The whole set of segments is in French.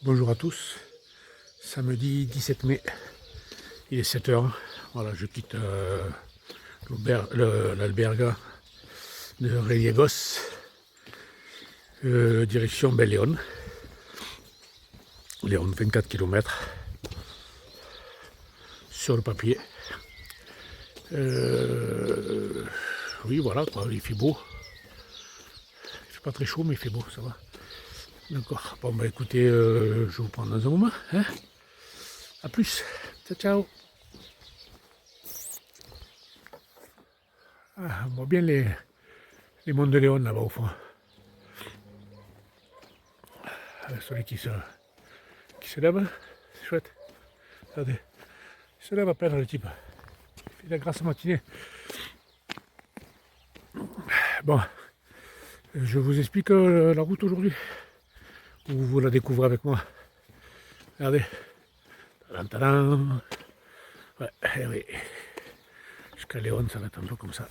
Bonjour à tous, samedi 17 mai, il est 7h, voilà, je quitte l'alberga de Reliegos, direction Léon, 24 km sur le papier. Oui, voilà, quoi, il fait beau, il fait pas très chaud mais il fait beau, ça va. D'accord, bon bah écoutez, je vous prends dans un moment, hein. A plus, ciao ciao. Ah, on voit bien les monts de Léon là-bas au fond. Le soleil qui se lève, c'est chouette. Regardez, il se lève à peine le type. Il fait de la grasse matinée. Bon, je vous explique la route aujourd'hui. Ou vous la découvrez avec moi. Regardez. Tadam, tadam. Ouais, oui. Jusqu'à Léon, ça va être un peu comme ça.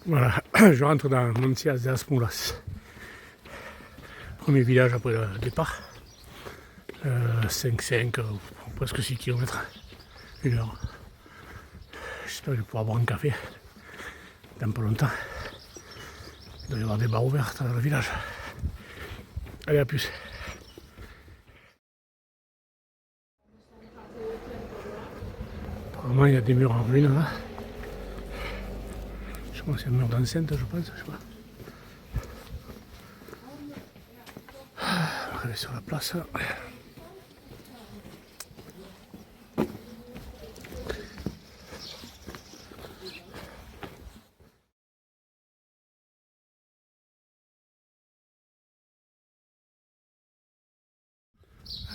Voilà, je rentre dans Mancias de las Mulas. Premier village après le départ. 5, presque 6 km. 1 heure. J'espère que je vais pouvoir boire un café dans pas longtemps. Il doit y avoir des bars ouverts dans le village. Allez, à plus. Apparemment, il y a des murs en ruine là. Je pense qu'il y a un mur d'enceinte, je pense. Je sais pas. On va aller sur la place.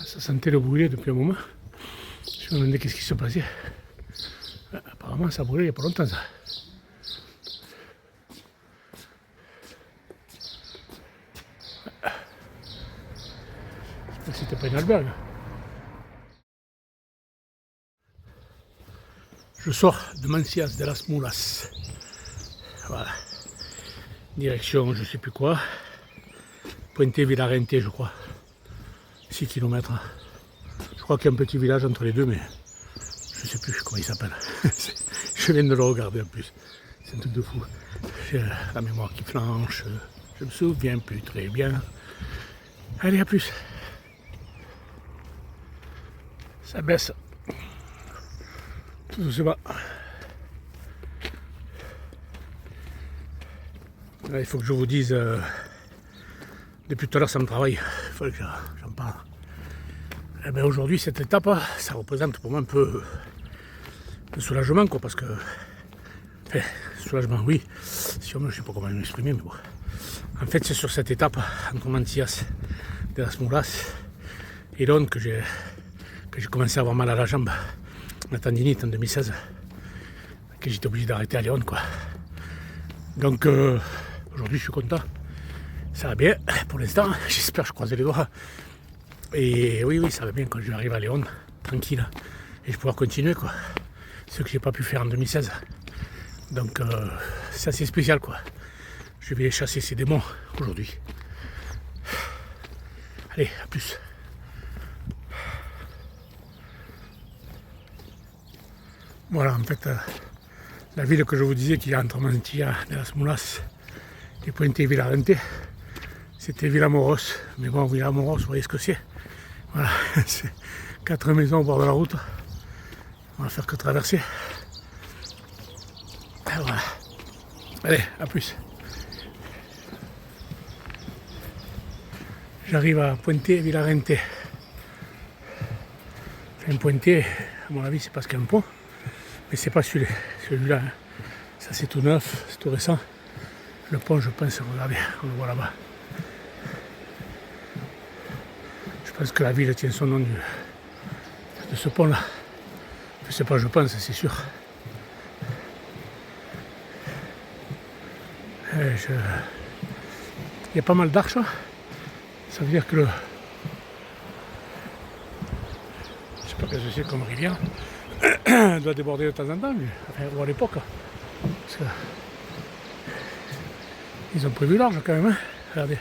Ça sentait le brûler depuis un moment. Je me demandais qu'est-ce qui se passait. Apparemment, ça brûlait il n'y a pas longtemps, ça. J'espère que c'était pas une albergue. Je sors de Mancias de las Mulas. Voilà. Direction, je sais plus quoi. Puente Villarente, je crois. 6 km. Je crois qu'il y a un petit village entre les deux, mais je sais plus comment il s'appelle. Je viens de le regarder en plus. C'est un truc de fou. J'ai la mémoire qui flanche. Je me souviens plus très bien. Allez, à plus. Ça baisse. Tout doucement. Là, il faut que je vous dise, depuis tout à l'heure ça me travaille, il faut que j'en parle. Eh bien, aujourd'hui, cette étape, ça représente pour moi un peu de soulagement, quoi, parce que, enfin, soulagement, oui, si on me, je sais pas comment m'exprimer, mais bon. En fait, c'est sur cette étape, entre Mancias de las Mulas et Léon, que j'ai commencé à avoir mal à la jambe, la tendinite en 2016, que j'étais obligé d'arrêter à Léon, quoi. Donc, aujourd'hui, je suis content. Ça va bien, pour l'instant, j'espère, je croise les doigts, Et oui, ça va bien quand je vais arriver à Léon, tranquille. Et je vais pouvoir continuer, quoi. Ce que j'ai pas pu faire en 2016. Donc, c'est assez spécial, quoi. Je vais chasser ces démons aujourd'hui. Allez, à plus. Voilà, en fait, la ville que je vous disais qu'il y a entre Mantilla, de las Mulas et Puente Villarente, c'était Villamoros. Mais bon, Villamoros, vous voyez ce que c'est. Voilà, c'est 4 maisons au bord de la route. On va faire que traverser. Et voilà. Allez, à plus. J'arrive à Puente Villarente. Enfin, Puente, à mon avis, c'est parce qu'il y a un pont. Mais c'est pas celui-là. Hein. Ça, c'est tout neuf, c'est tout récent. Le pont, je pense, regardez, on le voit là-bas. Je pense que la ville tient son nom de ce pont-là. Je sais pas, je pense, c'est sûr. Il y a pas mal d'arches. Ça veut dire que le... Je sais pas ce que c'est comme rivière. Elle doit déborder de temps en temps, enfin, ou à l'époque. Parce que... Ils ont prévu large quand même, hein. Regardez.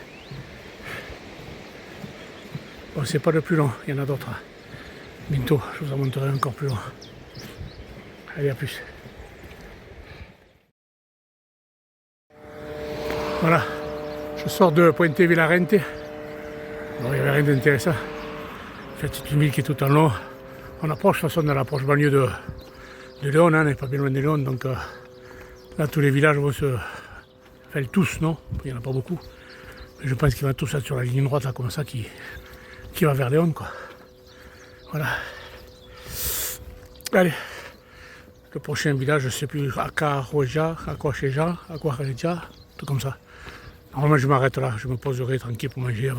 Bon, c'est pas le plus long, il y en a d'autres. Bientôt, je vous en montrerai encore plus long. Allez, à plus. Voilà, je sors de Puente Villarente. Bon, il n'y avait rien d'intéressant. En fait, c'est une ville qui est tout en long. On approche, de toute façon, de l'approche banlieue de Léon, hein, on n'est pas bien loin de Léon, donc là, tous les villages vont se... Enfin, tous, non, il n'y en a pas beaucoup. Mais je pense qu'ils vont tous être sur la ligne droite, là, comme ça, qui va vers Léon, quoi. Voilà. Allez. Le prochain village, je ne sais plus, Acaroja, Aquacheja, tout comme ça. Normalement, je m'arrête là, je me poserai tranquille pour manger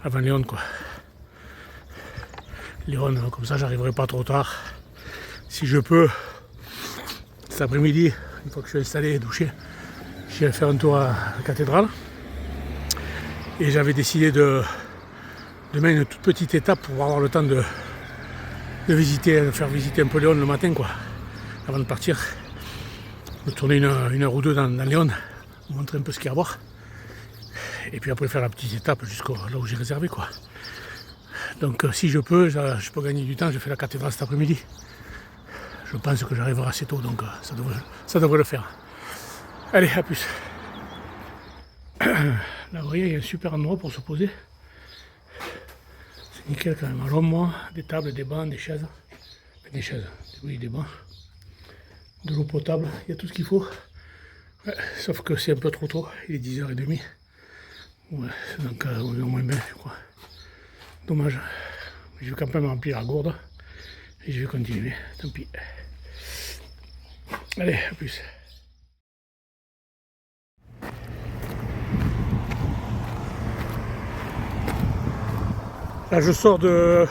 avant Léon, quoi. Léon, comme ça, j'arriverai pas trop tard. Si je peux, cet après-midi, une fois que je suis installé et douché, je vais faire un tour à la cathédrale. Et j'avais décidé de mettre une toute petite étape pour avoir le temps de faire visiter un peu Léon le matin, quoi. Avant de partir, de tourner une heure ou deux dans Léon, vous montrer un peu ce qu'il y a à voir. Et puis après faire la petite étape jusqu'à là où j'ai réservé, quoi. Donc si je peux gagner du temps, je fais la cathédrale cet après-midi. Je pense que j'arriverai assez tôt, donc ça devrait le faire. Allez, à plus. Là, vous voyez, il y a un super endroit pour se poser. C'est nickel quand même. Alors moi, des tables, des bancs, des chaises. Des chaises, oui, des bancs. De l'eau potable, il y a tout ce qu'il faut. Ouais, sauf que c'est un peu trop tôt, il est 10h30. Ouais, donc au moins bien, je crois. Dommage. Je vais quand même remplir la gourde. Et je vais continuer, tant pis. Allez, à plus. Là, je sors de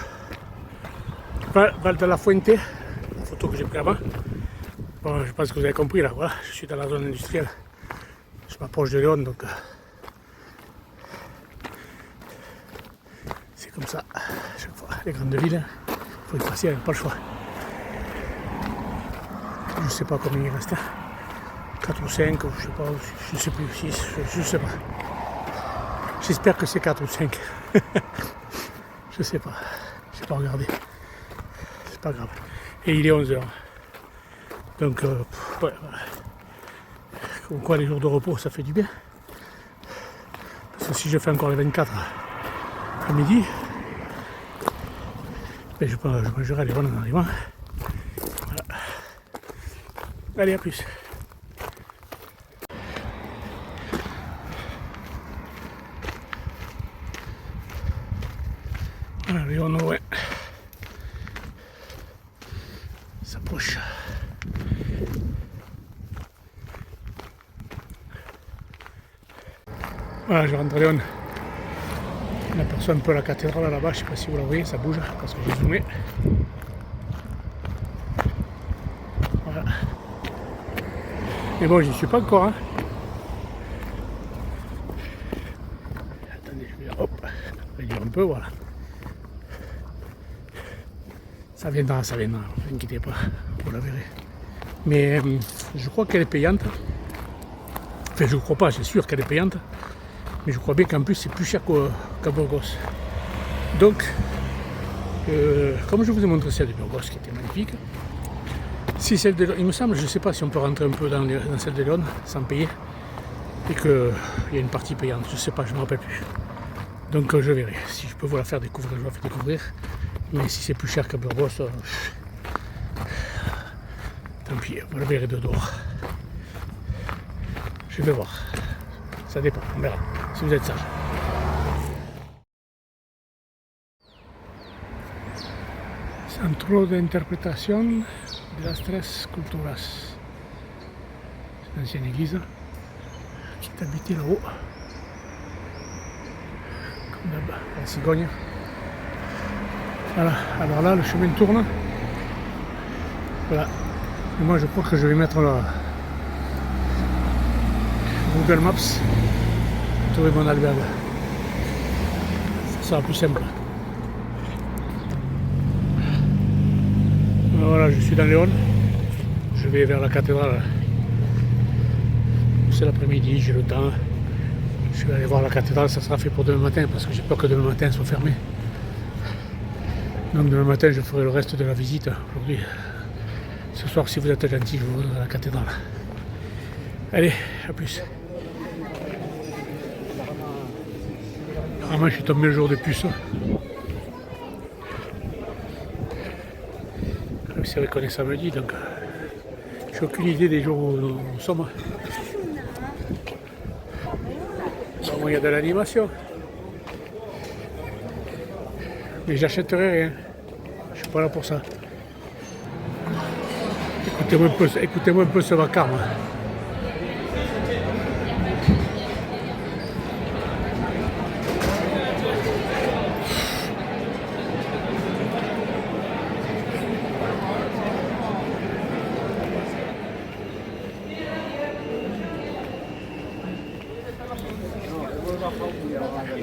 Val de la Fuente, la photo que j'ai prise avant. Bon, je pense que vous avez compris là, voilà, je suis dans la zone industrielle. Je m'approche de Léon, donc c'est comme ça. Chaque fois, les grandes villes, il faut y passer, pas le choix. Je sais pas combien il reste. 4 ou 5, je sais plus, 6, je sais pas. J'espère que c'est 4 ou 5. Je sais pas, j'ai pas regardé. C'est pas grave. Et il est 11h. Donc, ouais, voilà. Comme quoi, les jours de repos, ça fait du bien. Parce que si je fais encore les 24 à midi, ben je mangerai les bonnes en arrivant. Voilà. Allez, à plus. Voilà, Léon, ouais. S'approche. Voilà, je rentre à Léon. On aperçoit un peu la cathédrale là-bas, je ne sais pas si vous la voyez, ça bouge parce que j'ai zoomé. Voilà. Mais bon, j'y suis pas encore. Hein. Attendez, je vais hop, réduire un peu, voilà. Ça viendra, ne vous inquiétez pas, vous la verrez. Mais je crois qu'elle est payante. Enfin, je ne crois pas, c'est sûr qu'elle est payante. Mais je crois bien qu'en plus, c'est plus cher qu'à Burgos. Donc, comme je vous ai montré celle de Burgos, qui était magnifique, si celle de, il me semble, je ne sais pas si on peut rentrer un peu dans celle de Lyon sans payer, et qu'il y a une partie payante, je ne sais pas, je ne me rappelle plus. Donc je verrai, si je peux vous la faire découvrir, je vous la fais découvrir, mais si c'est plus cher qu'à Burgos, tant pis, vous la verrez de dehors. Je vais voir, ça dépend, on verra, si vous êtes sage. Centro de Interpretación de las Tres Culturas. C'est une ancienne église qui est habitée là-haut. Comme là-bas, la cigogne. Voilà, alors là le chemin tourne. Voilà. Et moi je crois que je vais mettre là Google Maps pour trouver mon albergue. Ça sera plus simple. Voilà, je suis dans Léon, je vais vers la cathédrale. C'est l'après-midi, j'ai le temps. Je vais aller voir la cathédrale, ça sera fait pour demain matin parce que j'ai peur que demain matin soit fermé. Donc demain matin, je ferai le reste de la visite aujourd'hui. Ce soir, si vous êtes gentil, je vous vois à la cathédrale. Allez, à plus. Apparemment, je suis tombé le jour de puce. C'est vrai qu'on est samedi, donc j'ai aucune idée des jours où nous sommes. Bon, il y a de l'animation. Mais j'achèterai rien. Je suis pas là pour ça. Écoutez-moi un peu ce vacarme.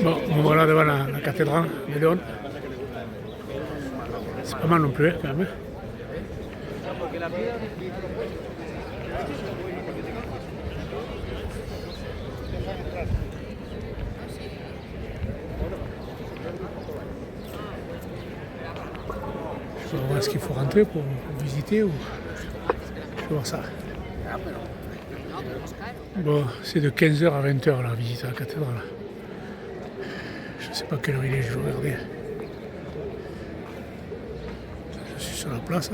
Bon, voilà devant la cathédrale de Léon. C'est pas mal non plus, quand même. Je vais voir est-ce qu'il faut rentrer pour visiter ou je vais voir ça. Bon, c'est de 15h à 20h la visite à la cathédrale. Je ne sais pas quelle heure il est, je vais regarder. Je suis sur la place.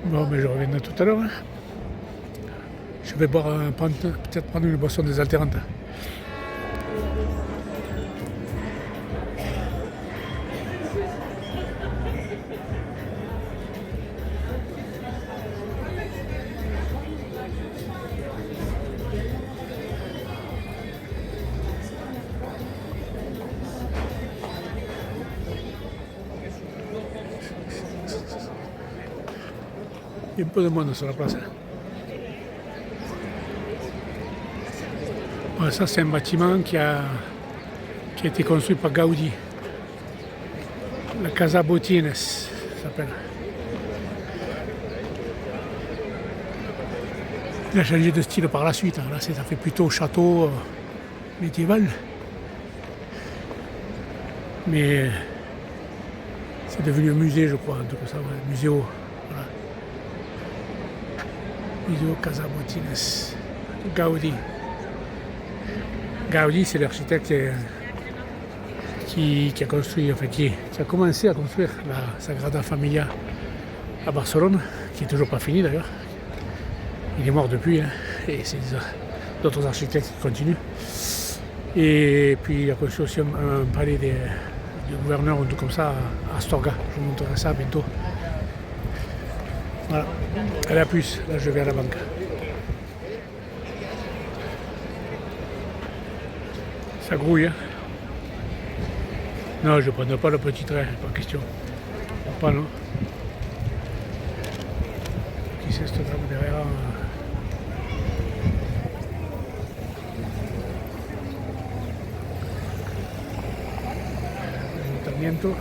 Bon, mais je reviendrai tout à l'heure. Hein. Je vais boire peut-être prendre une boisson désaltérante. Il y a un peu de monde sur la place. Bon, ça, c'est un bâtiment qui a été construit par Gaudi. La Casa Botines, ça s'appelle. Il a changé de style par la suite. Là, ça fait plutôt château médiéval. Mais c'est devenu un musée, je crois, en tout cas ça, ouais, muséo. Voilà. Museo Casa Botines. Gaudi. Gaudi, c'est l'architecte qui a construit, enfin qui a commencé à construire la Sagrada Familia à Barcelone, qui n'est toujours pas fini d'ailleurs. Il est mort depuis, hein, et c'est d'autres architectes qui continuent. Et puis il a construit aussi un palais du gouverneur ou un truc comme ça à Astorga. Je vous montrerai ça bientôt. Voilà. Elle est à puce. Là, je vais à la banque. Ça grouille, hein. Non, je ne prendrai pas le petit train, pas question. Pas non. Qui c'est cette dame derrière? Ayuntamiento.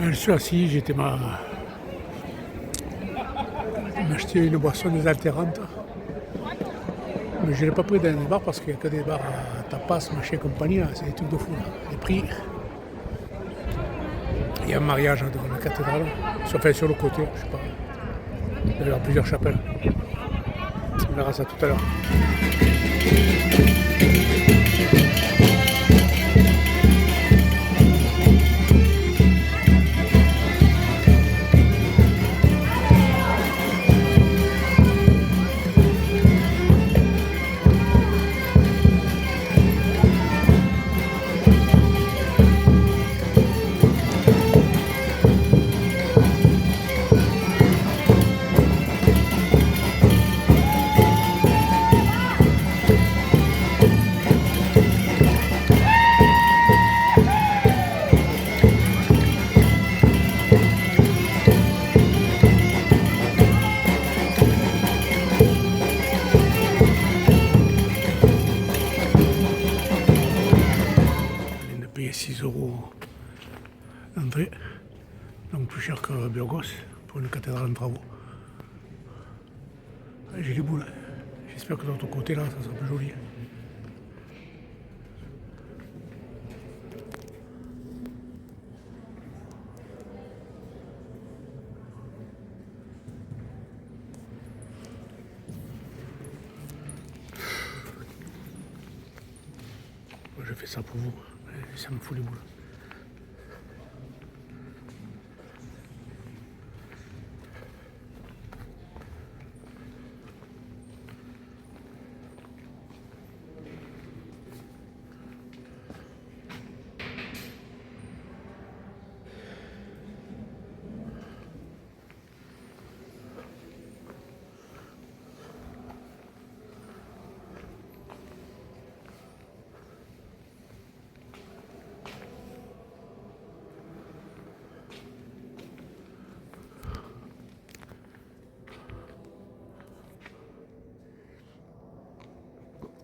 Je suis assis, j'étais m'acheter une boisson désaltérante. Mais je ne l'ai pas pris dans les bars parce qu'il n'y a que des bars à tapas, machin et compagnie. C'est des trucs de fou. Là. Les prix. Il y a un mariage devant la cathédrale. Enfin, sur le côté, je sais pas. Il y avoir plusieurs chapelles. On verra ça tout à l'heure. Payer 6 € d'entrée, donc plus cher que Burgos pour une cathédrale en travaux. J'ai les boules. J'espère que de l'autre côté là, ça sera plus joli. Moi, je fais ça pour vous. Ça me fout les boules.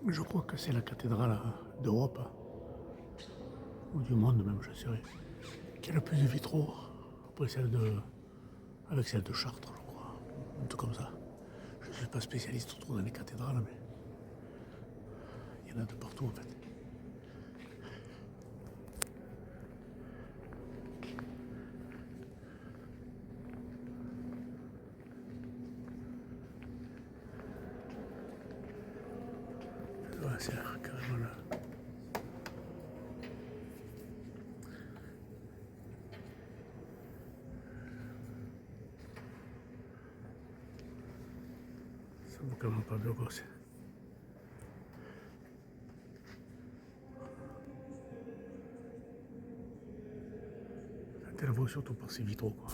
Je crois que c'est la cathédrale d'Europe, ou du monde même, je sais, qui a le plus de vitraux, après avec celle de Chartres, je crois, un truc comme ça. Je ne suis pas spécialiste trop dans les cathédrales, mais il y en a de partout en fait. Ouais, c'est carrément là. Ça vaut quand même pas Burgos. Elle vaut surtout par ses vitraux, quoi.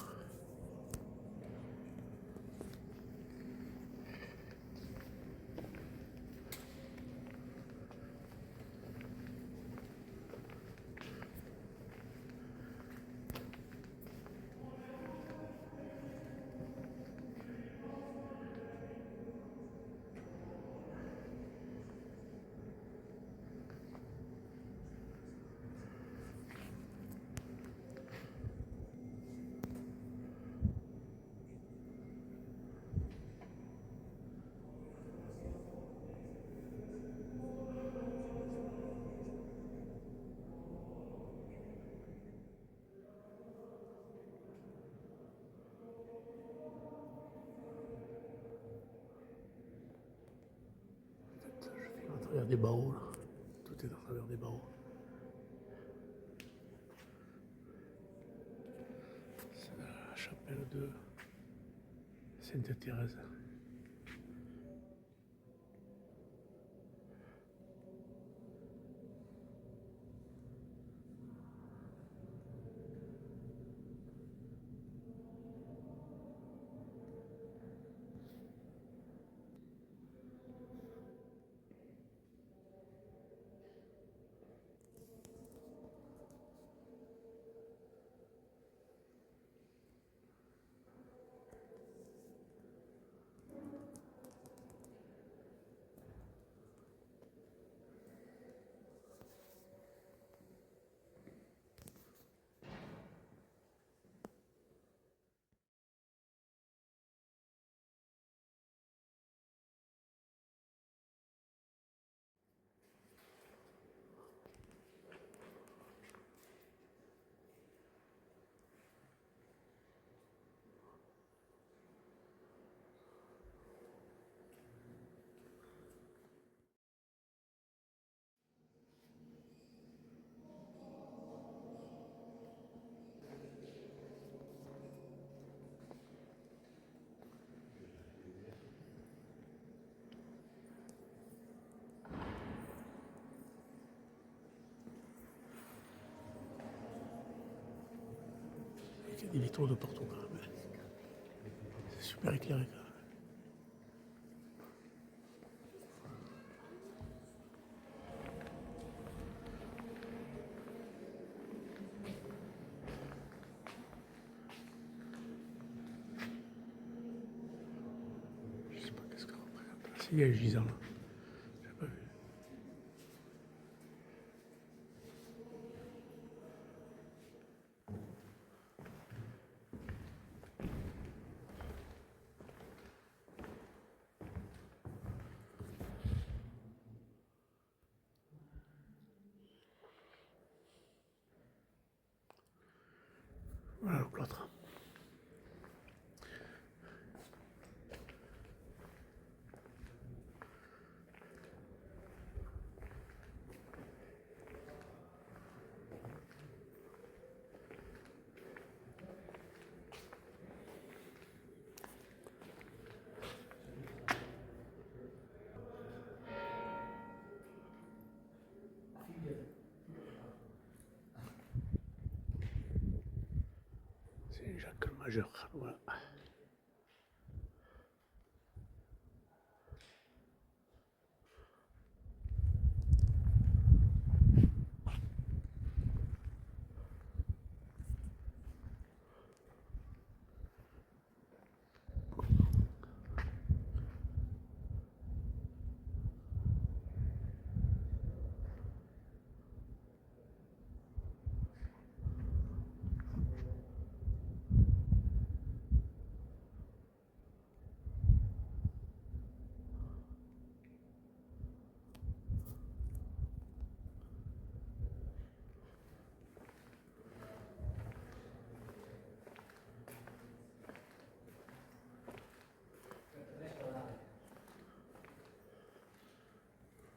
travers des barreaux, là. Tout est à travers des barreaux. C'est la chapelle de Sainte-Thérèse. Il y a des vitraux de partout quand même. C'est super éclairé quand même. Je sais pas qu'est-ce qu'on représente. Il y a un gisant là. J'ai pas vu. Voilà le cloître. C'est Jacques le Majeur. Voilà.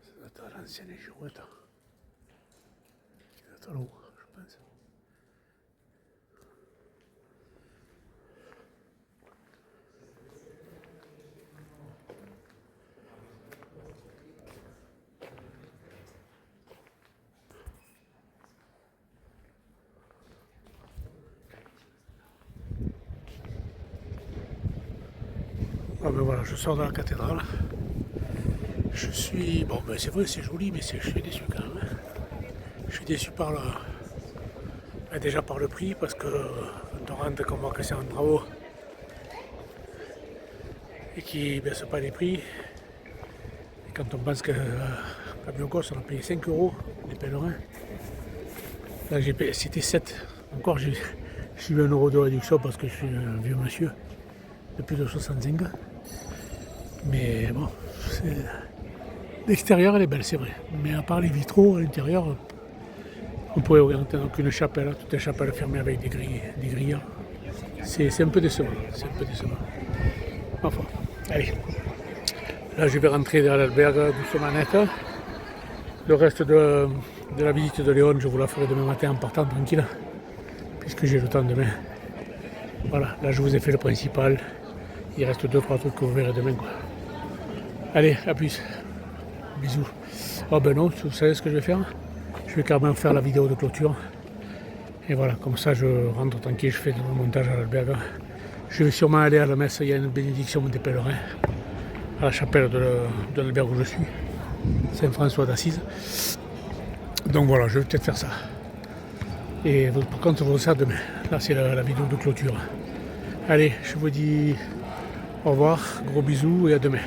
Ça doit être l'ancienne Girouette. Qui doit être là-haut, je pense. Ah ben voilà, je sors de la cathédrale. Je suis... Bon ben c'est vrai, c'est joli, mais je suis déçu quand même. Je suis déçu par déjà par le prix, parce que quand on rentre qu'on voit que c'est en travaux et qu'ils ne baissent pas les prix. Et quand on pense qu'à Biocos, on a payé 5 € les pèlerins. Là j'ai payé, c'était 7. Encore j'ai eu 1 € de réduction parce que je suis un vieux monsieur de plus de 65 ans. Mais bon, l'extérieur elle est belle, c'est vrai. Mais à part les vitraux à l'intérieur, on pourrait regarder qu'une chapelle, toute la chapelle fermée avec des grilles. C'est un peu décevant. C'est un peu décevant. Enfin, allez. Là je vais rentrer dans l'albergue doucement net. Le reste de la visite de Léon, je vous la ferai demain matin en partant tranquille, puisque j'ai le temps demain. Voilà, là je vous ai fait le principal. Il reste 2-3 trucs que vous verrez demain, quoi. Allez, à plus. Bisous. Oh ben non, vous savez ce que je vais faire? Je vais carrément faire la vidéo de clôture. Et voilà, comme ça je rentre tranquille, je fais le montage à l'albergue. Je vais sûrement aller à la messe, il y a une bénédiction des pèlerins, à la chapelle de l'albergue où je suis, Saint-François d'Assise. Donc voilà, je vais peut-être faire ça. Et par contre, je vous ça demain. Là, c'est la vidéo de clôture. Allez, je vous dis au revoir, gros bisous et à demain.